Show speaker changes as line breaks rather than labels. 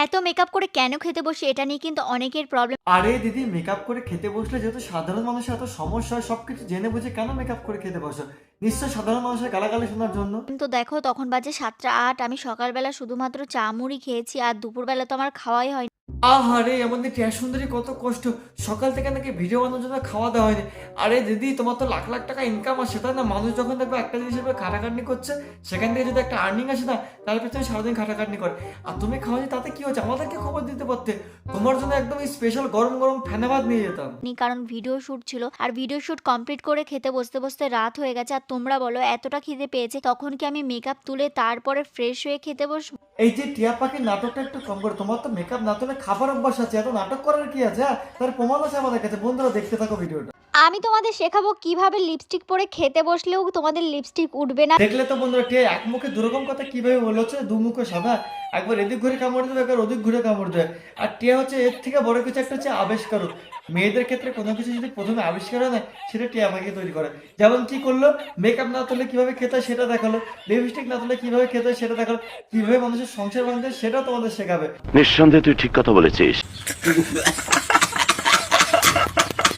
এত মেকআপ করে কেন খেতে বসি এটা নিয়ে কিন্তু অনেকের প্রবলেম।
আরে দিদি, মেকআপ করে খেতে বসলে যেহেতু সাধারণ মানুষের এত সমস্যা হয়, সবকিছু জেনে বুঝে কেন মেকআপ করে খেতে বসো? নিশ্চয় সাধারণ মানুষের গালাগালি শোনার জন্য।
কিন্তু দেখো তখন বাজে ৭টা ৮, আমি সকালবেলা শুধুমাত্র চা মুড়ি খেয়েছি আর দুপুরবেলা তো আমার খাওয়াই হয়নি।
আহারে, আমাদের টিয়া সুন্দরী কত কষ্ট, সকাল থেকে নাকি ভিডিও বানানোর জন্য খাওয়া দাওয়া হয়নি। আরে দিদি, তোমার তো লাখ লাখ টাকা ইনকাম আসে তাই না? মানুষ যখন দেখবে একটা জিনিস হিসেবে খাটাখাটনি করছে, সেখান থেকে যদি একটা আর্নিং আসে না, তার পেছনে সারাদিন খাটাখাটনি করে। আর তুমি খাওয়ানি, তাতে কি হচ্ছে? আমাদেরকে খবর দিতে পারতে, তোমার জন্য একদম স্পেশাল গরম গরম ফেনা ভাত নিয়ে যেতাম।
কারণ ভিডিও শ্যুট ছিল আর ভিডিও শ্যুট কমপ্লিট করে খেতে বসতে বসতে রাত হয়ে গেছে। আর তোমরা বলো এতটা খিদে পেয়েছে, তখন কি আমি মেকআপ তুলে তারপরে ফ্রেশ হয়ে খেতে বসবো?
এই যে টিয়া পাখির নাটকটা একটু কম করে, তোমার তো মেকআপ না তুলে খাবার অভ্যাস আছে, এত নাটক করার কি আছে? হ্যাঁ, তার প্রমাণ আছে আমাদের কাছে। বন্ধুরা, দেখতে থাকো ভিডিওটা।
আমি তোমাদের শেখাবো কিভাবে লিপস্টিক পরে খেতে বসলেও তোমাদের লিপস্টিক উঠবে না।
দেখলে তো বন্ধুরা, টিয়া এক মুখে দুরকম কথা কিভাবে বলেছে, দু মুখে সাদা। একবার এদিক ঘুরে কামড় দেবে, একবার ওদিক ঘুরে কামড় দেবে। আর টিয়া হচ্ছে এর থেকে বড় কিছু একটা হচ্ছে আবিষ্কারক। মেয়েদের ক্ষেত্রে কোনো কিছু যদি প্রথমে আবিষ্কার হয় না, সেটা টিয়া পাখি তৈরি করে। যেমন কি করলো, মেকআপ না তুলে কিভাবে খেতে হয় সেটা দেখালো, লিপস্টিক না তুলে কিভাবে খেতে হয় সেটা দেখালো, কিভাবে মানুষের সংসার ভাঙতে হয় সেটাও তোমাদের শেখাবে।
নিঃসন্দেহে তুই ঠিক কথা বলেছিস।